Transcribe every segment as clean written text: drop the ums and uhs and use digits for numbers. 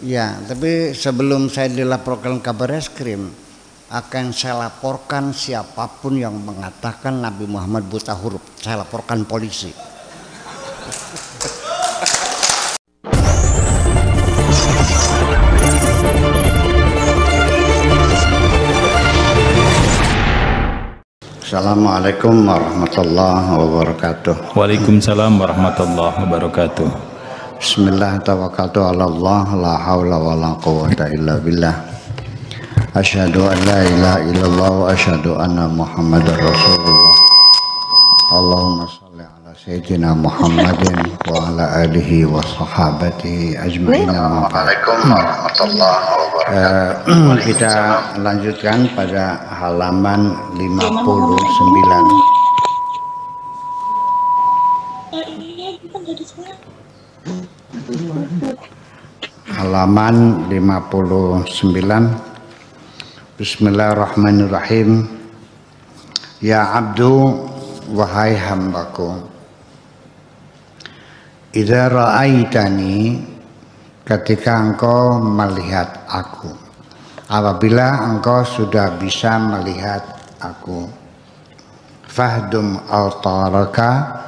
Ya, tapi sebelum saya dilaporkan ke Bareskrim, akan saya laporkan siapapun yang mengatakan Nabi Muhammad buta huruf. Saya laporkan polisi. Assalamualaikum warahmatullahi wabarakatuh. Waalaikumsalam warahmatullahi wabarakatuh. Bismillah, tawakkaltu ala Allah, la haula wa la quwwata illa billah. Asyhadu an la ilaha illallah wa asyhadu anna Muhammadar Rasulullah. Allahumma shalli ala sayyidina Muhammadin wa ala alihi wa sahabatihi ajma'in. Assalamualaikum warahmatullahi wabarakatuh. Kita lanjutkan pada halaman 59. Halaman 59. Bismillahirrahmanirrahim. Ya abdu, wahai hambaku, idza ra'aitani, ketika engkau melihat aku, apabila engkau sudah bisa melihat aku, fahdum autaraka,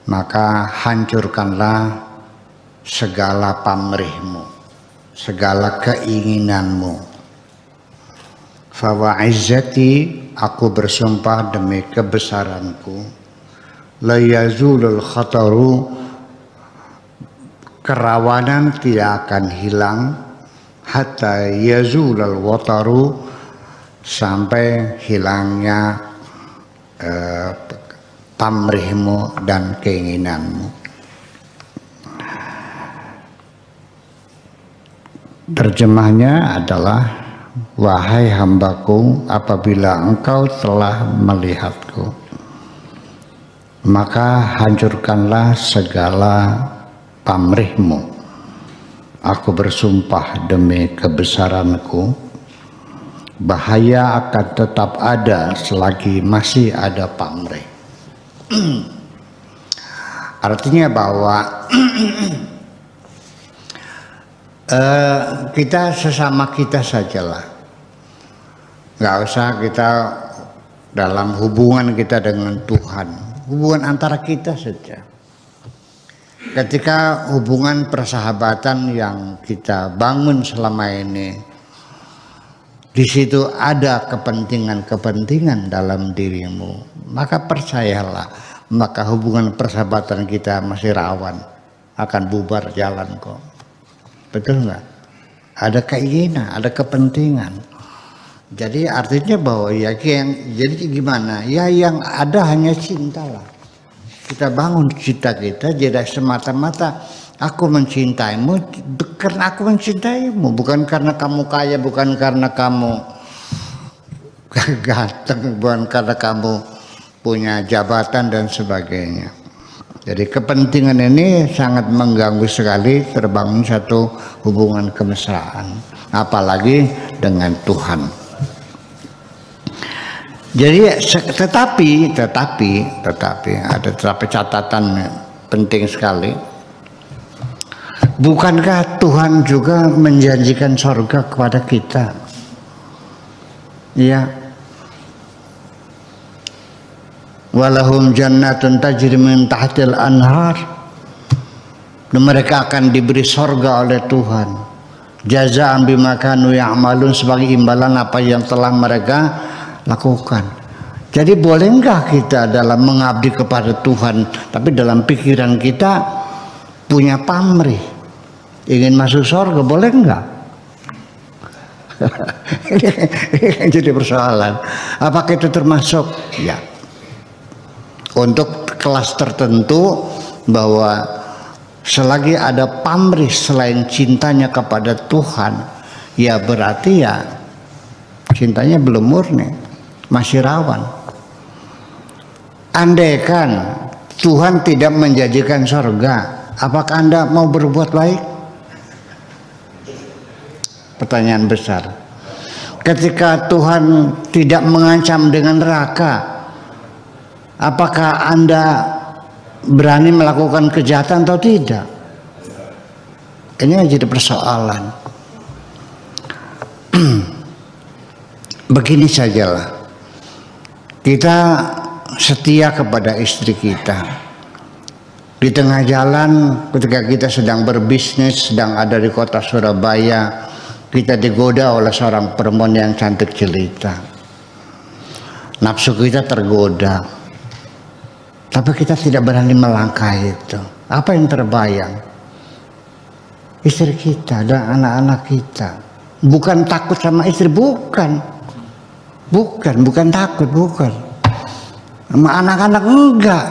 maka hancurkanlah segala pamrihmu, segala keinginanmu. Fa izzati, aku bersumpah demi kebesaranku, la yazulul khataru, kerawanan tidak akan hilang, hatta yazulul wataru, sampai hilangnya pamrihmu dan keinginanmu. Terjemahnya adalah, wahai hambaku, apabila engkau telah melihatku, maka hancurkanlah segala pamrihmu. Aku bersumpah demi kebesaranku, bahaya akan tetap ada selagi masih ada pamrih. Artinya bahwa kita sesama kita sajalah, nggak usah kita dalam hubungan kita dengan Tuhan, hubungan antara kita saja. Ketika hubungan persahabatan yang kita bangun selama ini, di situ ada kepentingan-kepentingan dalam dirimu, maka percayalah, maka hubungan persahabatan kita masih rawan akan bubar jalan kok. Betul nggak? Ada keinginan, ada kepentingan. Jadi artinya bahwa ya jadi gimana? Ya yang ada hanya cinta lah. Kita bangun cinta kita jadi semata-mata aku mencintaimu karena aku mencintaimu, bukan karena kamu kaya, bukan karena kamu ganteng, bukan karena kamu punya jabatan dan sebagainya. Jadi kepentingan ini sangat mengganggu sekali terbangun satu hubungan kemesraan, apalagi dengan Tuhan. Jadi tetapi ada catatan penting sekali. Bukankah Tuhan juga menjanjikan surga kepada kita? Ya. Walahum jannatun tajri min tahtil anhar, mereka akan diberi sorga oleh Tuhan, jazaa'an bima kanu ya'malun, sebagai imbalan apa yang telah mereka lakukan. Jadi boleh enggak kita dalam mengabdi kepada Tuhan, tapi dalam pikiran kita punya pamrih, ingin masuk sorga, boleh enggak? Ini jadi persoalan. Apakah itu termasuk? Ya. Untuk kelas tertentu, bahwa selagi ada pamrih selain cintanya kepada Tuhan, ya berarti ya cintanya belum murni, masih rawan. Andaikan Tuhan tidak menjanjikan surga, apakah Anda mau berbuat baik? Pertanyaan besar. Ketika Tuhan tidak mengancam dengan neraka, apakah Anda berani melakukan kejahatan atau tidak? Ini yang jadi persoalan. Begini sajalah, kita setia kepada istri kita. Di tengah jalan ketika kita sedang berbisnis, sedang ada di kota Surabaya, kita digoda oleh seorang perempuan yang cantik jelita. Nafsu kita tergoda, tapi kita tidak berani melangkah itu. Apa yang terbayang? Istri kita dan anak-anak kita. Bukan takut sama istri, bukan takut, bukan. Sama anak-anak enggak.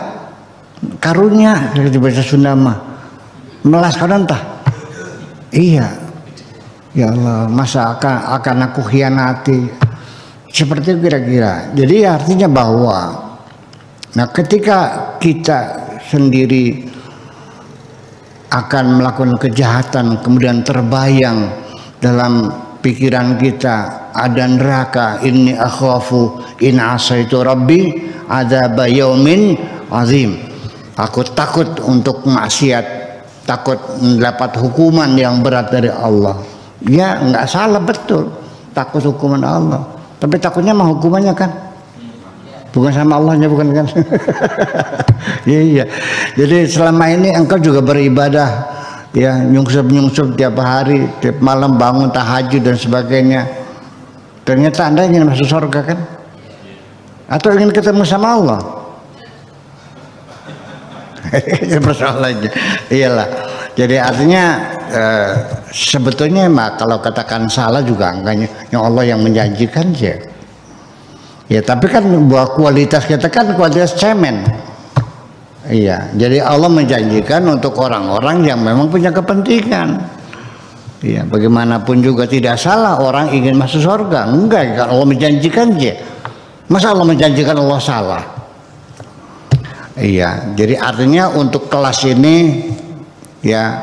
Karunia di bahasa Sunda mah melas entah. Iya. Ya Allah, masa akan aku khianati? Seperti itu kira-kira. Jadi artinya bahwa ketika kita sendiri akan melakukan kejahatan, kemudian terbayang dalam pikiran kita ada neraka, inni akhafu in asaitu rabbi adzaba yaumin azim. Aku takut untuk maksiat, takut mendapat hukuman yang berat dari Allah. Ya nggak salah, betul, takut hukuman Allah. Tapi takutnya mah hukumannya kan, bukan sama Allahnya, bukan kan? Iya. Jadi selama ini engkau juga beribadah, ya nyungsep tiap hari, tiap malam bangun tahajud dan sebagainya. Ternyata Anda ingin masuk surga kan? Atau ingin ketemu sama Allah? Persoalannya, iyalah. Jadi artinya sebetulnya kalau katakan salah juga angkanya yang Allah yang menjanjikan ya. Ya tapi kan bahwa kualitas kita kan kualitas cemen. Iya. Jadi Allah menjanjikan untuk orang-orang yang memang punya kepentingan. Iya. Bagaimanapun juga tidak salah orang ingin masuk surga. Enggak, Allah menjanjikan aja. Masa Allah menjanjikan Allah salah? Iya, jadi artinya untuk kelas ini ya,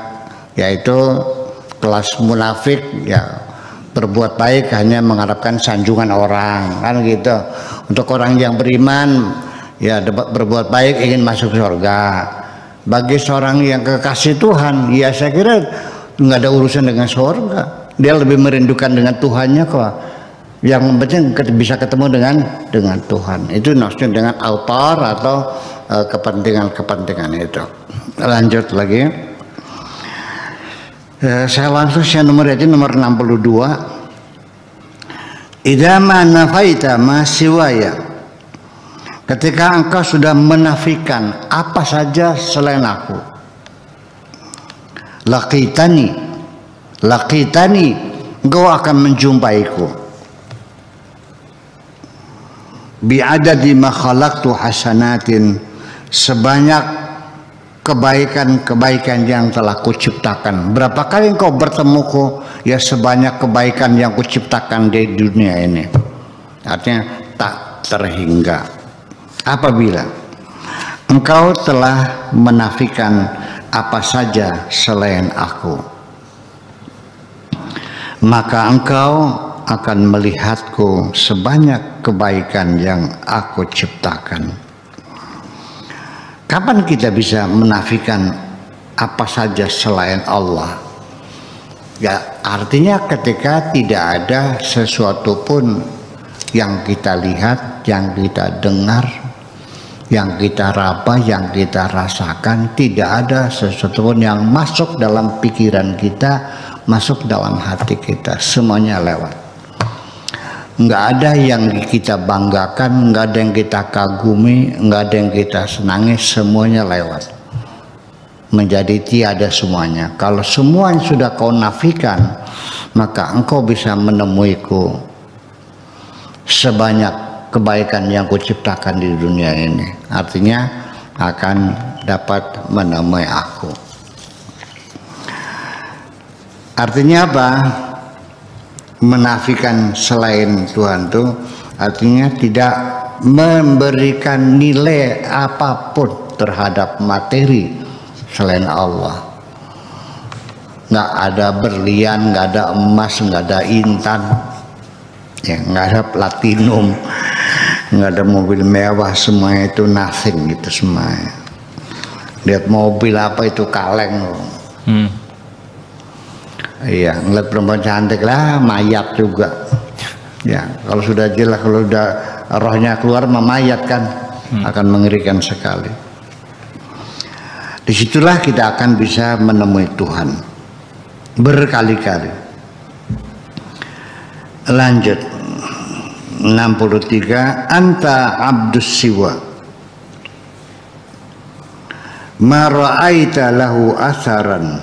yaitu kelas munafik ya, berbuat baik hanya mengharapkan sanjungan orang kan gitu. Untuk orang yang beriman ya berbuat baik ingin masuk surga. Bagi seorang yang kekasih Tuhan ya saya kira nggak ada urusan dengan surga. Dia lebih merindukan dengan Tuhannya kok. Yang penting bisa ketemu dengan Tuhan. Itu maksudnya dengan autor atau kepentingan itu. Lanjut lagi. Saya langsung nomor 62. Idza ma nafaita ma siwaya. Ketika engkau sudah menafikan apa saja selain aku. Laqitani, engkau akan menjumpaiku. Bi'adadi ma khalaqtu hasanatin, sebanyak kebaikan-kebaikan yang telah kuciptakan. Berapa kali engkau bertemuku? Ya sebanyak kebaikan yang kuciptakan di dunia ini. Artinya tak terhingga. Apabila engkau telah menafikan apa saja selain aku, maka engkau akan melihatku sebanyak kebaikan yang aku ciptakan. Kapan kita bisa menafikan apa saja selain Allah? Ya artinya ketika tidak ada sesuatu pun yang kita lihat, yang kita dengar, yang kita raba, yang kita rasakan, tidak ada sesuatu pun yang masuk dalam pikiran kita, masuk dalam hati kita, semuanya lewat. Nggak ada yang kita banggakan, nggak ada yang kita kagumi, nggak ada yang kita senangi, semuanya lewat. Menjadi tiada semuanya. Kalau semua yang sudah kau nafikan, maka engkau bisa menemuiku sebanyak kebaikan yang kuciptakan di dunia ini. Artinya akan dapat menemui aku. Artinya apa? Menafikan selain Tuhan itu artinya tidak memberikan nilai apapun terhadap materi selain Allah. Nggak ada berlian, nggak ada emas, nggak ada intan, ya nggak ada platinum, nggak ada mobil mewah, semuanya itu nothing gitu semuanya. Lihat mobil apa itu kaleng loh. Iya, ngeliat perempuan cantik lah, mayat juga. Ya, kalau sudah jelas, kalau udah rohnya keluar, memayat kan, akan mengerikan sekali. Disitulah kita akan bisa menemui Tuhan berkali-kali. Lanjut 63, anta abdus siwa ma ra'aita lahu asaran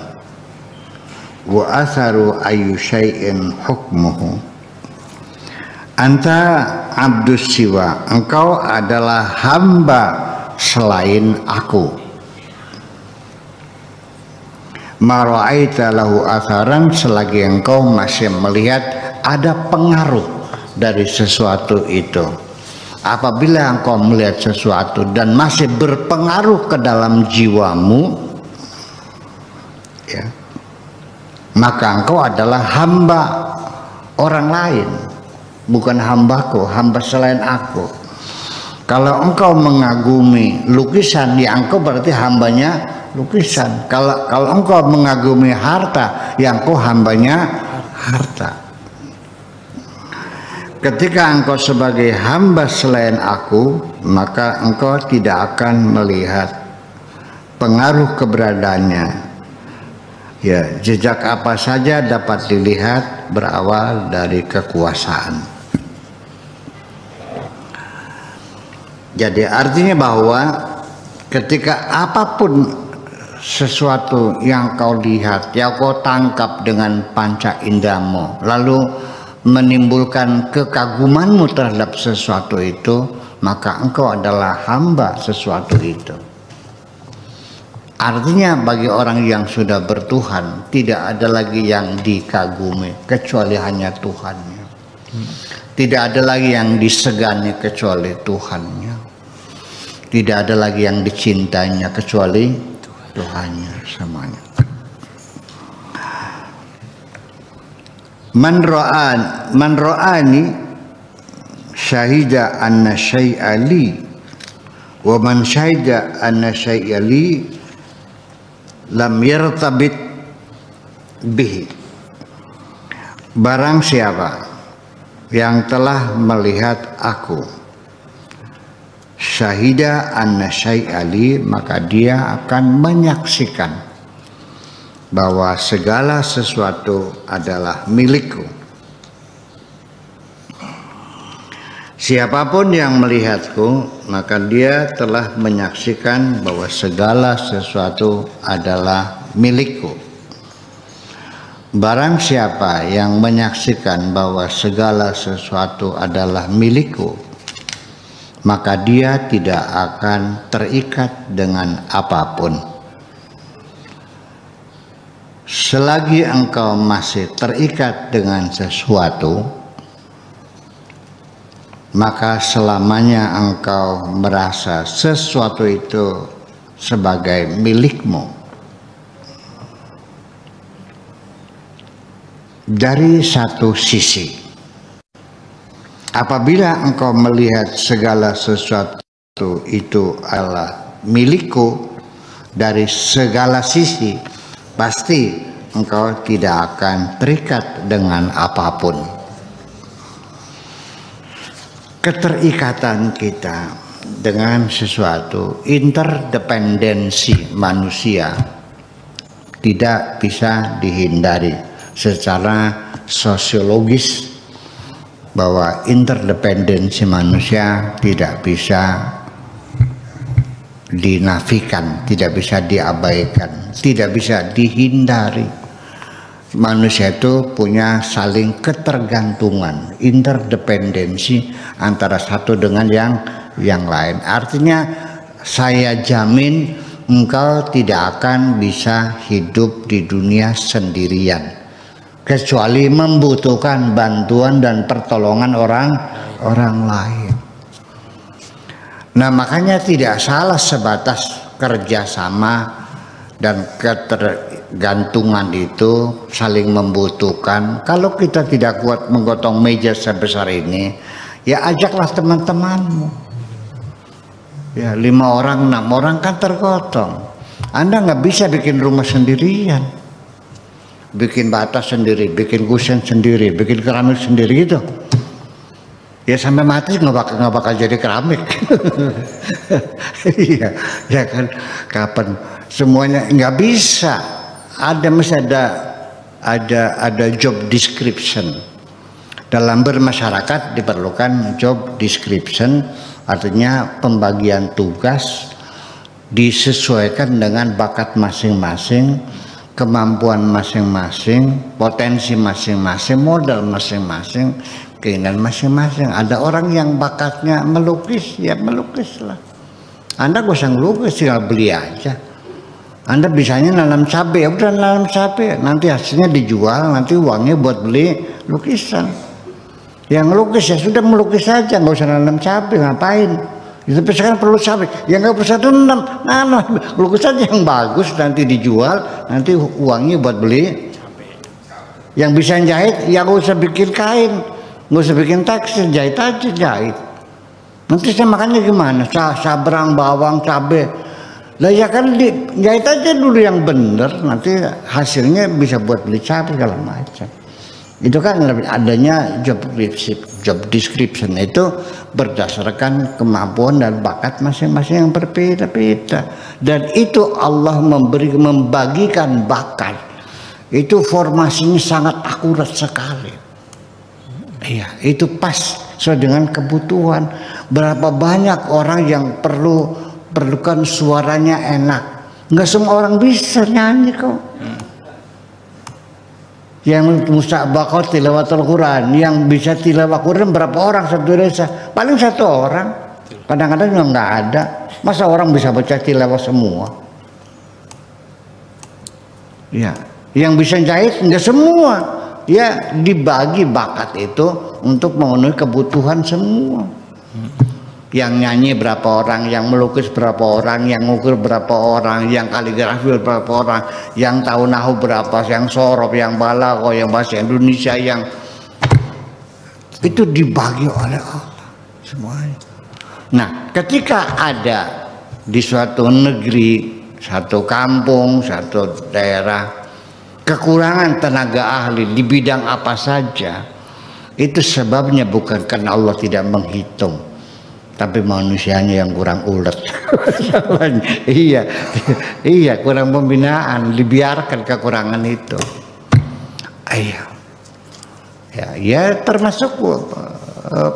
wa asaru ayu syai'in hukmuhu. Anta abdus siwa, engkau adalah hamba selain aku. Ma ra'aita lahu asaran, selagi engkau masih melihat ada pengaruh dari sesuatu itu. Apabila engkau melihat sesuatu dan masih berpengaruh ke dalam jiwamu, ya, maka engkau adalah hamba orang lain, bukan hambaku, hamba selain aku. Kalau engkau mengagumi lukisan, ya engkau berarti hambanya lukisan. Kalau engkau mengagumi harta, ya engkau hambanya harta. Ketika engkau sebagai hamba selain aku, maka engkau tidak akan melihat pengaruh keberadaannya. Ya, jejak apa saja dapat dilihat berawal dari kekuasaan. Jadi artinya bahwa ketika apapun sesuatu yang kau lihat, yang kau tangkap dengan panca inderamu, lalu menimbulkan kekagumanmu terhadap sesuatu itu, maka engkau adalah hamba sesuatu itu. Artinya bagi orang yang sudah bertuhan, tidak ada lagi yang dikagumi kecuali hanya Tuhannya. Tidak ada lagi yang disegani kecuali Tuhannya. Tidak ada lagi yang dicintainya kecuali Tuhannya semuanya. Man ra'ani syahida anna syai'a li wa man syahida anna syai'a li lam yartabit bihi. Barang siapa yang telah melihat aku, syahida anna syai'a li, maka dia akan menyaksikan bahwa segala sesuatu adalah milikku. Siapapun yang melihatku, maka dia telah menyaksikan bahwa segala sesuatu adalah milikku. Barang siapa yang menyaksikan bahwa segala sesuatu adalah milikku, maka dia tidak akan terikat dengan apapun. Selagi engkau masih terikat dengan sesuatu, maka selamanya engkau merasa sesuatu itu sebagai milikmu. Dari satu sisi, apabila engkau melihat segala sesuatu itu adalah milikku dari segala sisi, pasti engkau tidak akan terikat dengan apapun. Keterikatan kita dengan sesuatu, interdependensi manusia tidak bisa dihindari secara sosiologis, bahwa interdependensi manusia tidak bisa dinafikan, tidak bisa diabaikan, tidak bisa dihindari. Manusia itu punya saling ketergantungan, interdependensi antara satu dengan yang lain. Artinya saya jamin engkau tidak akan bisa hidup di dunia sendirian, kecuali membutuhkan bantuan dan pertolongan orang lain. Nah, makanya tidak salah sebatas kerjasama dan ketergantungan itu saling membutuhkan. Kalau kita tidak kuat menggotong meja sebesar ini, ya ajaklah teman-temanmu. Ya 5 orang, 6 orang kan tergotong. Anda nggak bisa bikin rumah sendirian. bikin bata sendiri, bikin kusen sendiri, bikin keramik sendiri gitu. Ya sampai mati nggak bakal jadi keramik. Iya, ya kan, kapan semuanya nggak bisa. Mesti ada job description. Dalam bermasyarakat diperlukan job description, artinya pembagian tugas disesuaikan dengan bakat masing-masing, kemampuan masing-masing, potensi masing-masing, modal masing-masing, keinginan masing-masing. Ada orang yang bakatnya melukis, ya melukis lah. Anda gak usah ngelukis, tinggal beli aja. Anda bisanya nanam cabai, ya udah nanam cabai, nanti hasilnya dijual, nanti uangnya buat beli lukisan. Yang ngelukis ya sudah melukis saja, nggak usah nanam cabai, ngapain? Tapi sekarang perlu cabai, ya nggak usah nanam, lukis aja yang bagus, nanti dijual, nanti uangnya buat beli. Yang bisa jahit, ya nggak usah bikin kain, nggak usah bikin tekstil, jahit aja jahit. Nanti saya makannya gimana? Sabrang, bawang, cabai. Lah ya kan jahit aja dulu yang bener, nanti hasilnya bisa buat beli cabai segala macam. Itu kan adanya job description itu berdasarkan kemampuan dan bakat masing-masing yang berbeda-beda. Dan itu Allah membagikan bakat. Itu formasinya sangat akurat sekali. Iya, itu pas sesuai dengan kebutuhan. Berapa banyak orang yang perlukan suaranya enak. Nggak semua orang bisa nyanyi kok. Yang musabaqah tilawatul Quran, yang bisa tilawah Quran berapa orang satu desa? Paling satu orang. Kadang-kadang juga nggak ada. Masa orang bisa baca tilawah semua? Ya, yang bisa jahit nggak semua. Ya, dibagi bakat itu untuk memenuhi kebutuhan semua. Yang nyanyi berapa orang, yang melukis berapa orang, yang ngukir berapa orang, yang kaligrafi berapa orang, yang tahu nahu berapa, yang sorof, yang balaghah, yang bahasa Indonesia, yang itu dibagi oleh Allah semuanya. Nah, ketika ada di suatu negeri, satu kampung, satu daerah kekurangan tenaga ahli di bidang apa saja, itu sebabnya bukan karena Allah tidak menghitung, tapi manusianya yang kurang ulet. iya, kurang pembinaan, dibiarkan kekurangan itu. Ya termasuk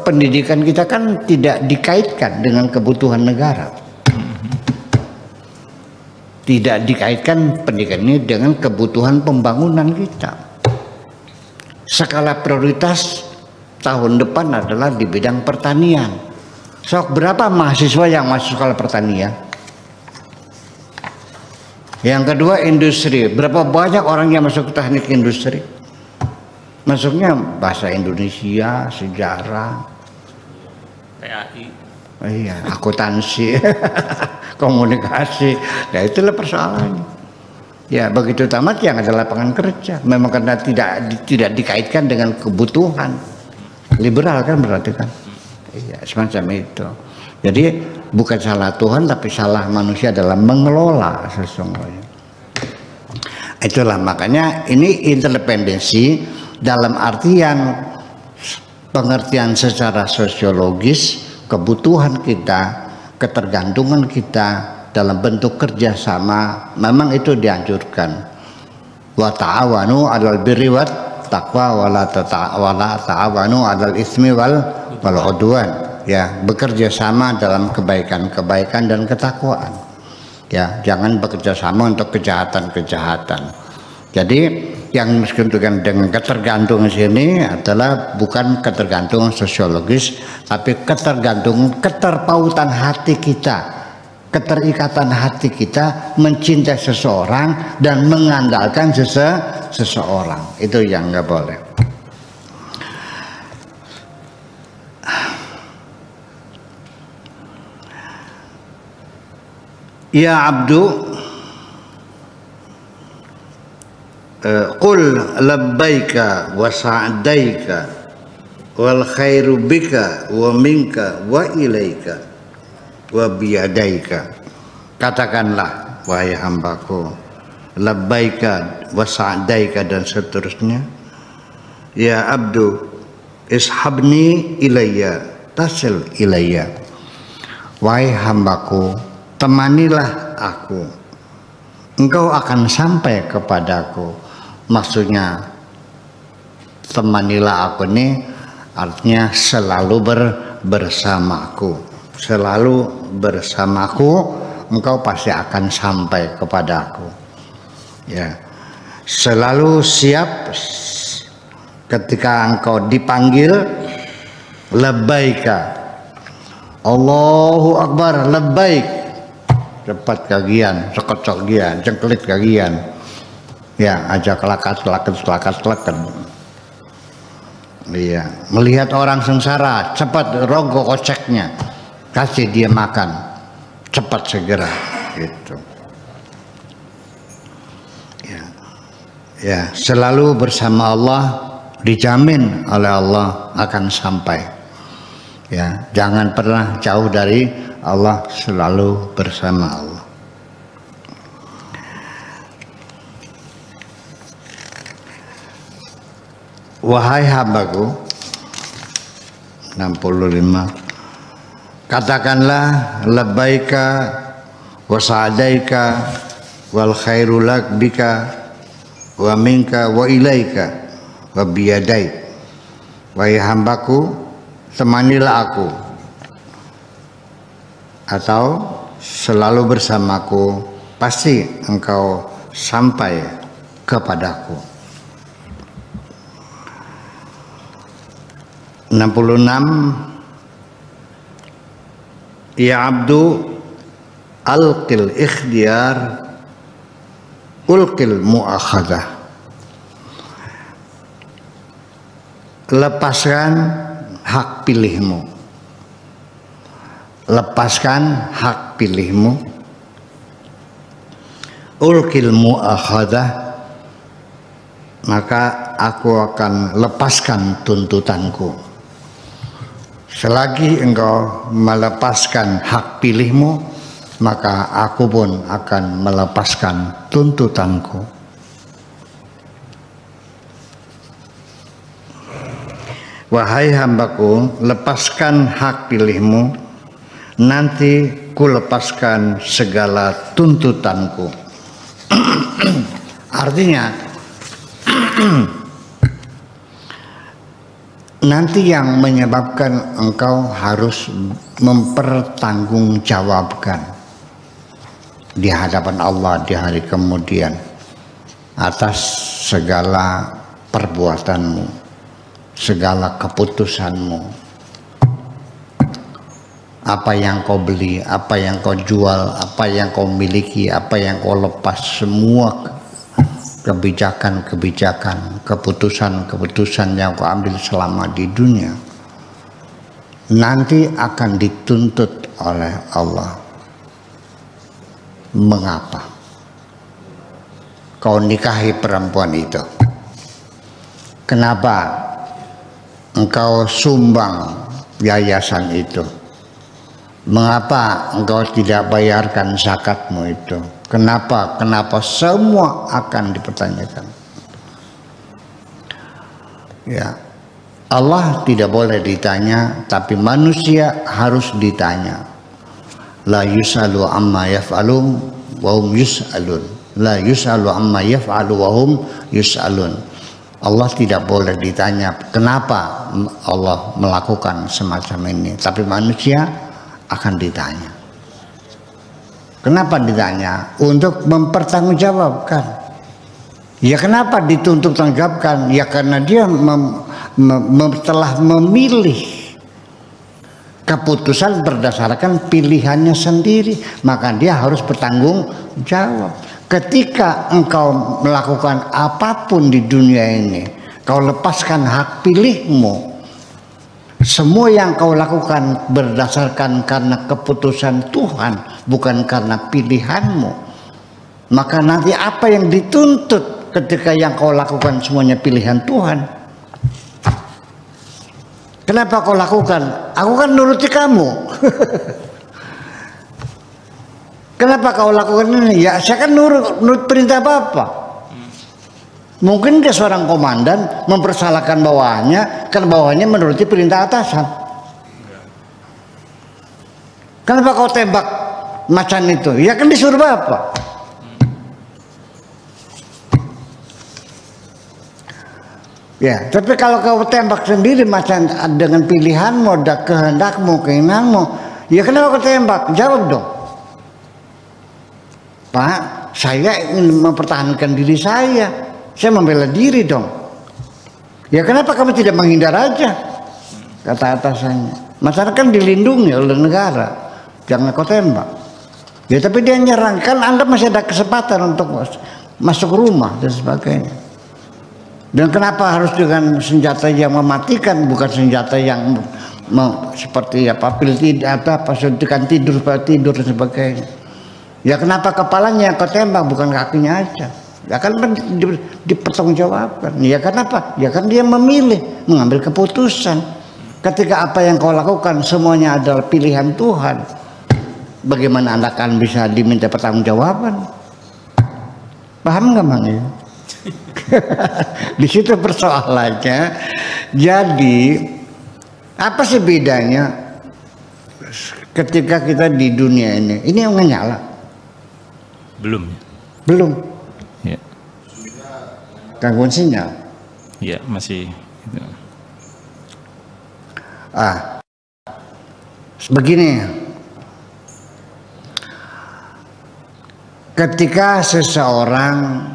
pendidikan kita kan tidak dikaitkan dengan kebutuhan negara. Tidak dikaitkan pendidikan ini dengan kebutuhan pembangunan kita. Skala prioritas tahun depan adalah di bidang pertanian. Sok berapa mahasiswa yang masuk sekolah pertanian? Yang kedua industri, berapa banyak orang yang masuk ke teknik industri? Masuknya bahasa Indonesia, sejarah, PAI, iya, akuntansi, komunikasi. Nah itulah persoalannya. Ya begitu tamat yang ada lapangan kerja. Memang karena tidak dikaitkan dengan kebutuhan. Liberal kan berarti kan? Iya, semacam itu. Jadi bukan salah Tuhan tapi salah manusia dalam mengelola sesungguhnya. Itulah makanya ini interdependensi dalam artian pengertian secara sosiologis, kebutuhan kita, ketergantungan kita dalam bentuk kerjasama memang itu dianjurkan. Wa ta'awanu 'alal birri wat taqwa wa la ta'awanu 'alal ismi wal udwan. Ya, bekerja sama dalam kebaikan-kebaikan dan ketakwaan. Ya, jangan bekerja sama untuk kejahatan-kejahatan. Jadi yang disebutkan dengan ketergantungan sini adalah bukan ketergantungan sosiologis, tapi keterpautan hati kita, keterikatan hati kita mencintai seseorang dan mengandalkan seseorang. Itu yang nggak boleh. Ya abdu qul labbaika wa sa'daika wal khairu bika wa minka wa ilaika wa biyadaika. Katakanlah wahai hambaku, labbaika wa sa'daika dan seterusnya. Ya abdu ishabni ilayya tasil ilayya. Wahai hambaku, temanilah aku, engkau akan sampai kepadaku. Maksudnya temanilah aku ini artinya selalu bersamaku. Selalu bersamaku, engkau pasti akan sampai kepadaku. Ya, selalu siap ketika engkau dipanggil. Labbaika, Allahu Akbar, labbaik, cepat kagian, sekocok gian, cengkelit kagian, ya ajak kelakat. Iya, melihat orang sengsara, cepat rogoh koceknya, kasih dia makan, cepat segera, gitu. Ya, selalu bersama Allah, dijamin oleh Allah akan sampai. Ya, jangan pernah jauh dari Allah, selalu bersama Allah. Wahai hambaku, 65, katakanlah labbaika wa sa'daika wal khairu lak bika wa minka wa ilaika wa biyadaik. Wahai hambaku, temanilah aku atau selalu bersamaku, pasti engkau sampai kepadaku. 66. Ya abdu alqil ikhtiyar ulqil mu'akhadah. Lepaskan hak pilihmu, lepaskan hak pilihmu. Ulqil mu'akhadah, maka aku akan lepaskan tuntutanku. Selagi engkau melepaskan hak pilihmu, maka aku pun akan melepaskan tuntutanku. Wahai hambaku, lepaskan hak pilihmu, nanti ku lepaskan segala tuntutanku. Artinya nanti yang menyebabkan engkau harus mempertanggungjawabkan di hadapan Allah di hari kemudian atas segala perbuatanmu, segala keputusanmu. Apa yang kau beli, apa yang kau jual, apa yang kau miliki, apa yang kau lepas, semua kebijakan-kebijakan, keputusan-keputusan yang kau ambil selama di dunia nanti akan dituntut oleh Allah. Mengapa kau nikahi perempuan itu? Kenapa engkau sumbang yayasan itu? Mengapa engkau tidak bayarkan zakatmu itu? Kenapa semua akan dipertanyakan. Ya, Allah tidak boleh ditanya, tapi manusia harus ditanya. La yus'alu amma yaf'alu wa hum yus'alun. La yus'alu amma yaf'alu wa hum yus'alun. Allah tidak boleh ditanya kenapa Allah melakukan semacam ini, tapi manusia akan ditanya. Kenapa ditanya? Untuk mempertanggungjawabkan. Ya kenapa dituntut tanggungjawabkan? Ya karena dia telah memilih keputusan berdasarkan pilihannya sendiri, maka dia harus bertanggung jawab. Ketika engkau melakukan apapun di dunia ini, kau lepaskan hak pilihmu. Semua yang kau lakukan berdasarkan karena keputusan Tuhan, bukan karena pilihanmu. Maka nanti apa yang dituntut ketika yang kau lakukan semuanya pilihan Tuhan? Kenapa kau lakukan? Aku kan nuruti kamu. Kenapa kau lakukan ini? Ya saya kan nurut perintah Bapak. Mungkin dia seorang komandan mempersalahkan bawahannya karena bawahannya menuruti perintah atasan. Kenapa kau tembak macan itu? Ya kan disuruh bapak. Ya, tapi kalau kau tembak sendiri macan dengan pilihanmu, kehendakmu, keinginanmu, ya kenapa kau tembak? Jawab dong. Pak, saya ingin mempertahankan diri saya membela diri dong. Ya kenapa kamu tidak menghindar aja? Kata atasannya. Masyarakat kan dilindungi oleh negara, jangan kau tembak. Ya tapi dia nyerang, kan Anda masih ada kesempatan untuk masuk rumah dan sebagainya. Dan kenapa harus dengan senjata yang mematikan, bukan senjata yang seperti apa pil tidak apa suntikan tidur dan sebagainya. Ya kenapa kepalanya yang kau tembak bukan kakinya aja? Ya kan dipertanggungjawabkan. Ya kenapa? Ya kan dia memilih, mengambil keputusan. Ketika apa yang kau lakukan semuanya adalah pilihan Tuhan, bagaimana Anda akan bisa diminta pertanggungjawaban? Paham nggak Bang? Di situ persoalannya. Jadi apa sih bedanya ketika kita di dunia ini? Ini yang nyala? Belum. Ya. Gangguan sinyal. Ya masih. Gitu. Begini. Ketika seseorang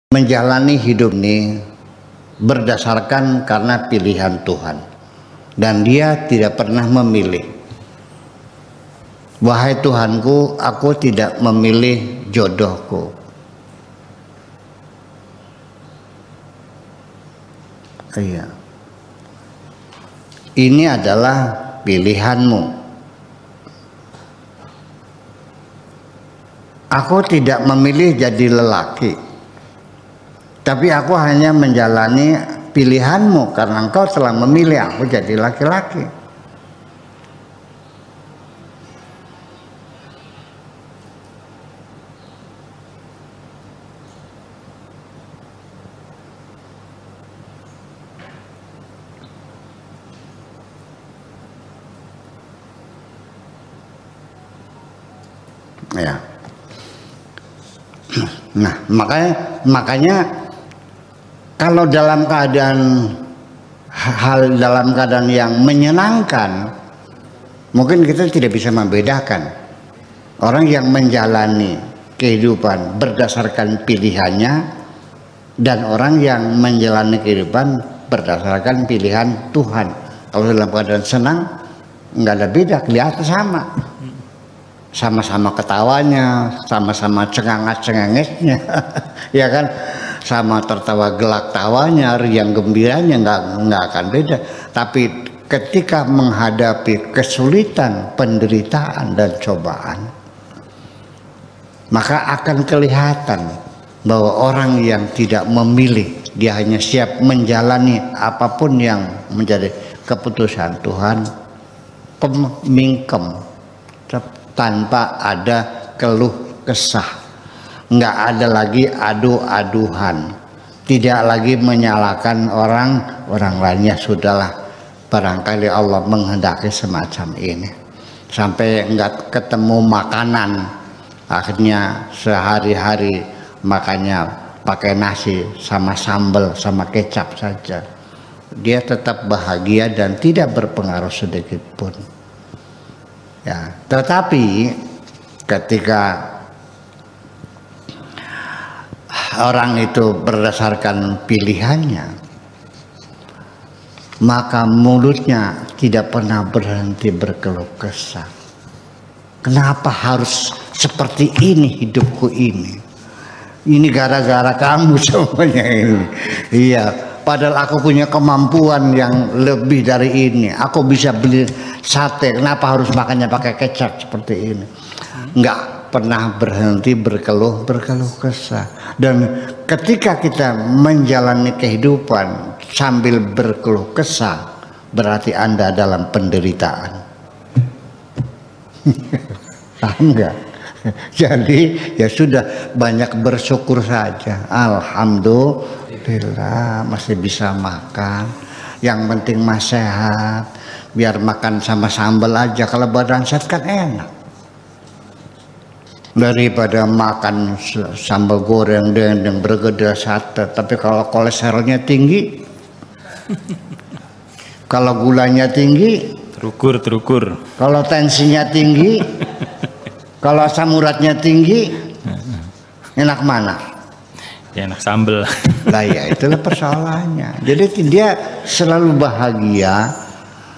menjalani hidup ini berdasarkan karena pilihan Tuhan dan dia tidak pernah memilih. Wahai Tuhanku, aku tidak memilih jodohku. Iya. Ini adalah pilihanmu. Aku tidak memilih jadi lelaki, tapi aku hanya menjalani pilihanmu karena engkau telah memilih aku jadi laki-laki. Ya. Nah, makanya kalau dalam keadaan yang menyenangkan, mungkin kita tidak bisa membedakan orang yang menjalani kehidupan berdasarkan pilihannya dan orang yang menjalani kehidupan berdasarkan pilihan Tuhan. Kalau dalam keadaan senang, nggak ada beda, kelihatan sama. Sama-sama ketawanya, sama-sama cengangat-cengangetnya, ya kan, sama tertawa gelak tawanya, riang gembiranya, nggak akan beda. Tapi ketika menghadapi kesulitan, penderitaan dan cobaan, maka akan kelihatan bahwa orang yang tidak memilih, dia hanya siap menjalani apapun yang menjadi keputusan Tuhan, mingkem, tanpa ada keluh kesah, nggak ada lagi adu-aduhan, tidak lagi menyalahkan orang lainnya. Sudahlah, barangkali Allah menghendaki semacam ini, sampai nggak ketemu makanan, akhirnya sehari-hari makannya pakai nasi sama sambal sama kecap saja, dia tetap bahagia dan tidak berpengaruh sedikit pun. Ya, tetapi ketika orang itu berdasarkan pilihannya, maka mulutnya tidak pernah berhenti berkeluh kesah. Kenapa harus seperti ini hidupku ini? Ini gara-gara kamu semuanya ini. Iya. Padahal aku punya kemampuan yang lebih dari ini. Aku bisa beli sate. Kenapa harus makannya pakai kecap seperti ini? Nggak pernah berhenti berkeluh kesah. Dan ketika kita menjalani kehidupan sambil berkeluh kesah, berarti Anda dalam penderitaan. Paham nggak? Jadi ya sudah, banyak bersyukur saja. Alhamdulillah masih bisa makan. Yang penting mah sehat. Biar makan sama sambal aja, kalau badan sehat kan enak. Daripada makan sambal goreng dengan bergedel sate, tapi kalau kolesterolnya tinggi, kalau gulanya tinggi, terukur. kalau tensinya tinggi, kalau asam uratnya tinggi, enak mana? Ya enak sambel. Lah ya itulah persoalannya. Jadi dia selalu bahagia,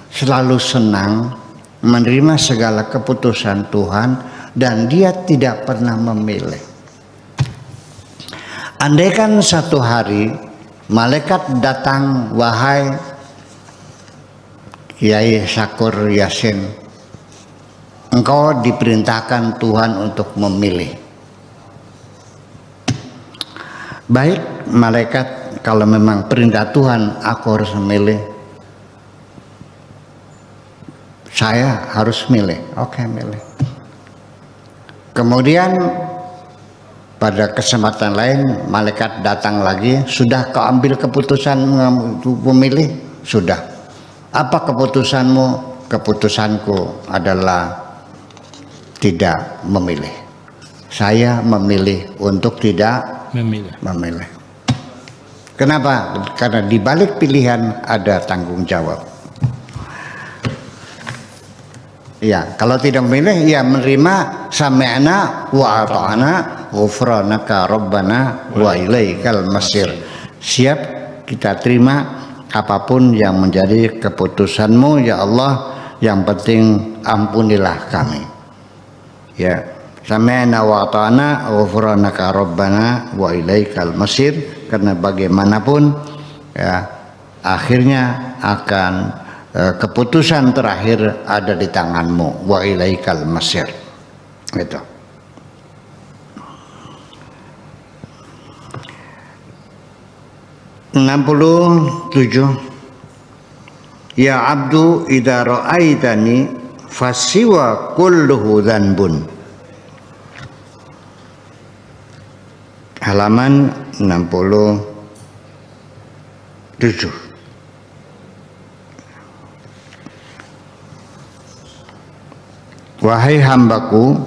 selalu senang menerima segala keputusan Tuhan, dan dia tidak pernah memilih. Andaikan satu hari malaikat datang, wahai Kiai Syakur Yasin, engkau diperintahkan Tuhan untuk memilih. Baik malaikat, kalau memang perintah Tuhan aku harus memilih, saya harus milih. Oke, milih. Kemudian pada kesempatan lain malaikat datang lagi, sudah kau ambil keputusan memilih? Sudah. Apa keputusanmu? Keputusanku adalah tidak memilih. Saya memilih untuk tidak memilih. Kenapa? Karena di balik pilihan ada tanggung jawab. Ya, kalau tidak memilih, ya menerima sami'na wa ata'na ghufranaka rabbana wa ilaikal masir. Siap kita terima apapun yang menjadi keputusanmu ya Allah, yang penting ampunilah kami. Ya, sami'na wa ata'na ghufranaka rabbana wa ilaikal masir, karena bagaimanapun ya akhirnya akan keputusan terakhir ada di tanganmu, wa ilaikal masir. Itu. (67) Ya abdu idza ra'aitani fasiwa kulluhu dzanbun. Halaman 67. Wahai hambaku,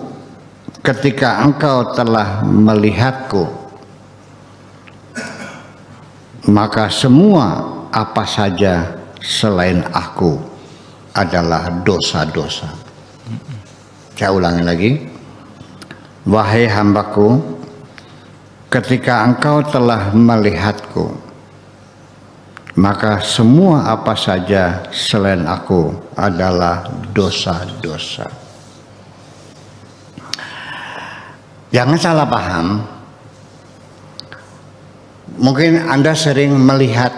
ketika engkau telah melihatku, maka semua apa saja selain aku adalah dosa-dosa. Saya ulangi lagi. Wahai hambaku, ketika engkau telah melihatku, maka semua apa saja selain aku adalah dosa-dosa. Jangan salah paham. Mungkin Anda sering melihat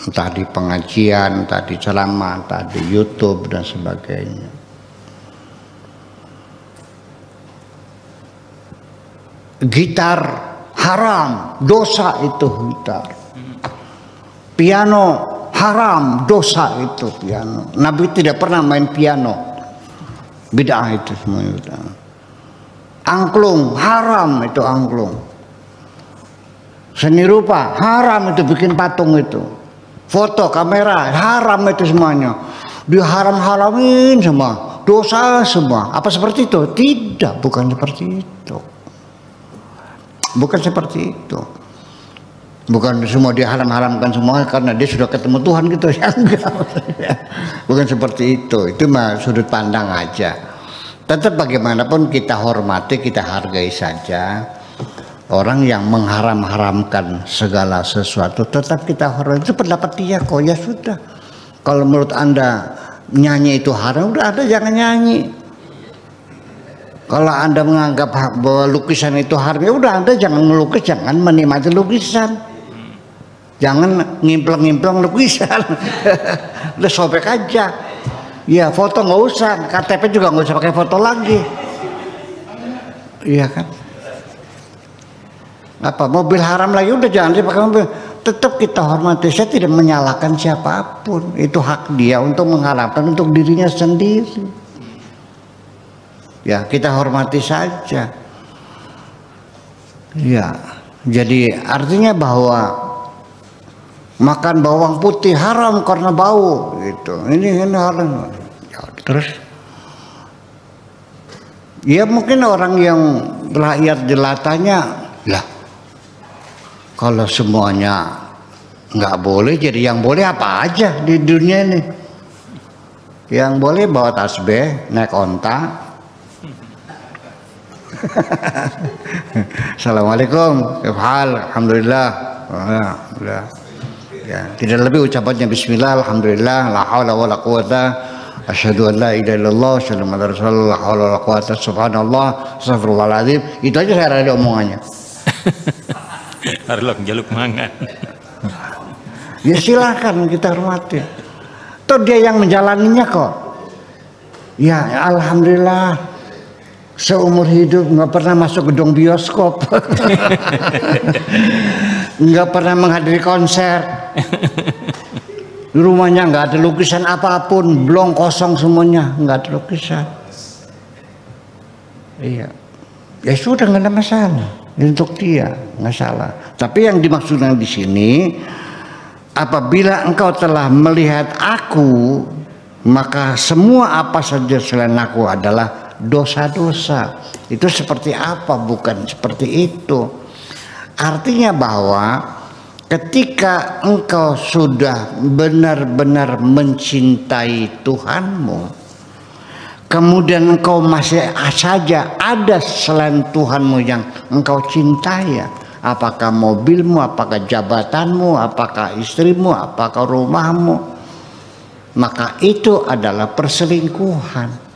entah di pengajian, entah di ceramah, entah di YouTube dan sebagainya. Gitar haram, dosa itu gitar. Piano haram, dosa itu piano. Nabi tidak pernah main piano. Bid'ah itu semuanya bid'ah. Angklung haram, itu angklung. Seni rupa haram, itu bikin patung itu. Foto kamera haram, itu semuanya. Diharam-haramin semua, dosa semua. Apa seperti itu? Tidak, bukan seperti itu. Bukan seperti itu. Bukan semua dia haram-haramkan semua karena dia sudah ketemu Tuhan gitu ya, enggak. Bukan seperti itu. Itu mah sudut pandang aja. Tetap bagaimanapun kita hormati, kita hargai saja. Orang yang mengharam-haramkan segala sesuatu tetap kita hormati. Itu pendapat dia kok, ya sudah. Kalau menurut Anda nyanyi itu haram, udah Anda jangan nyanyi. Kalau Anda menganggap bahwa lukisan itu haram, ya udah Anda jangan melukis, jangan menikmati lukisan. Jangan ngimplang-ngimplang lukisan. Udah sobek aja. Ya foto nggak usah, KTP juga nggak usah pakai foto lagi. Iya kan? Apa mobil haram lagi, udah jangan dipakai mobil. Tetap kita hormati. Saya tidak menyalahkan siapapun. Itu hak dia untuk mengharapkan untuk dirinya sendiri. Ya, kita hormati saja. Ya, jadi artinya bahwa makan bawang putih haram karena bau gitu. Ini haram. Ya, terus ya mungkin orang yang rakyat jelatanya lah, kalau semuanya nggak boleh, jadi yang boleh apa aja di dunia ini? Yang boleh bawa tasbih, naik onta. Assalamualaikum, alhamdulillah. Alhamdulillah. Ya, tidak lebih ucapannya bismillah, alhamdulillah, la haula wala quwata, asyhadu an la ilaha illallah, asyhadu anna rasulullah, la haula wala quwata, subhanallah, astagfirullahaladzim. Itu aja saya ada omongannya. Harlok jaluk mangan. Ya silakan kita hormati. Toh dia yang menjalaninya kok. Ya alhamdulillah, seumur hidup nggak pernah masuk gedung bioskop, nggak pernah menghadiri konser, rumahnya nggak ada lukisan apapun, blong kosong semuanya, nggak ada lukisan. Iya, ya sudah nggak ada masalah untuk dia, nggak salah. Tapi yang dimaksudkan di sini, apabila engkau telah melihat aku, maka semua apa saja selain aku adalah dosa-dosa. Itu seperti apa? Bukan seperti itu. Artinya bahwa ketika engkau sudah benar-benar mencintai Tuhanmu, kemudian engkau masih saja ada selain Tuhanmu yang engkau cintai, apakah mobilmu, apakah jabatanmu, apakah istrimu, apakah rumahmu, maka itu adalah perselingkuhan.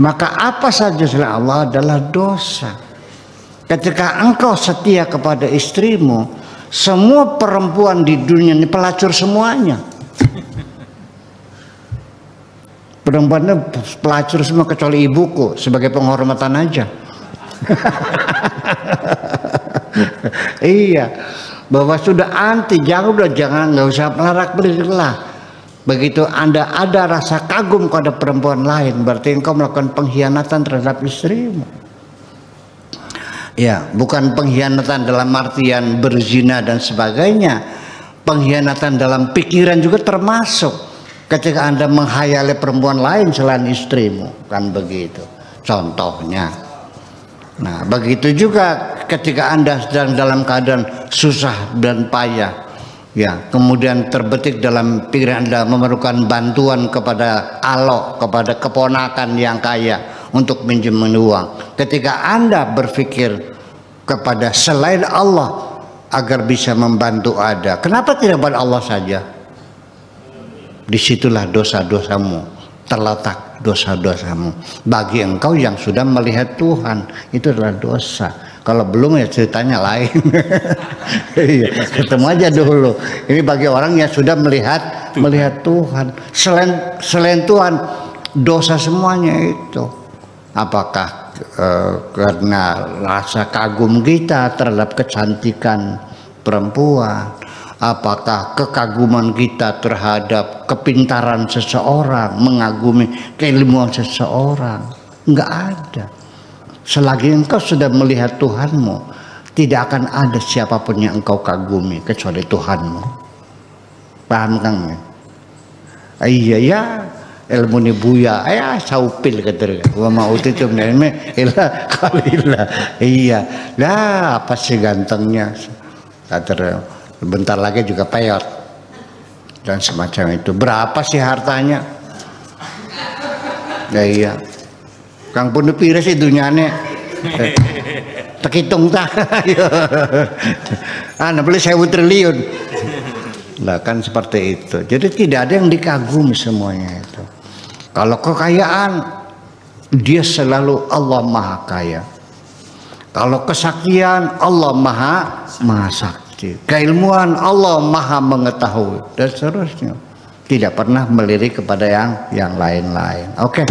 Maka apa saja selain Allah adalah dosa. Ketika engkau setia kepada istrimu, semua perempuan di dunia ini pelacur semuanya. Perempuannya pelacur semua kecuali ibuku, sebagai penghormatan aja. Iya, bahwa sudah anti, jangan nggak usah melarak-belirik lah. Begitu Anda ada rasa kagum kepada perempuan lain, berarti engkau melakukan pengkhianatan terhadap istrimu. Ya, bukan pengkhianatan dalam artian berzina dan sebagainya. Pengkhianatan dalam pikiran juga termasuk. Ketika Anda menghayali perempuan lain selain istrimu, kan begitu. Contohnya. Nah, begitu juga ketika Anda sedang dalam keadaan susah dan payah. Ya, kemudian terbetik dalam pikiran Anda memerlukan bantuan kepada alok, kepada keponakan yang kaya untuk minjem uang. Ketika Anda berpikir kepada selain Allah agar bisa membantu Anda, kenapa tidak pada Allah saja? Disitulah dosa-dosamu terletak, dosa-dosamu. Bagi engkau yang sudah melihat Tuhan, itu adalah dosa. Kalau belum ya ceritanya lain. Iya, ketemu aja dulu. Ini bagi orang yang sudah melihat Tuhan. Selain Tuhan, dosa semuanya itu. Apakah karena rasa kagum kita terhadap kecantikan perempuan? Apakah kekaguman kita terhadap kepintaran seseorang, mengagumi keilmuan seseorang? Enggak ada. Selagi engkau sudah melihat Tuhanmu, tidak akan ada siapapun yang engkau kagumi kecuali Tuhanmu. Paham Kang? Iya ya, ilmu ni buya, ya saupil kata. Wa ma utitu min ilmi illa qalila. Iya, lah apa sih gantengnya? Kata bentar lagi juga peyot dan semacam itu. Berapa sih hartanya? Ya iya. Kang pun pira sih dunyane. Terhitung tak? Beli 1.000 triliun. Lah kan seperti itu. Jadi tidak ada yang dikagumi semuanya itu. Kalau kekayaan, dia selalu Allah Maha Kaya. Kalau kesaktian, Allah Maha Sakti. Keilmuan, Allah Maha Mengetahui dan seterusnya. Tidak pernah melirik kepada yang lain-lain. Oke.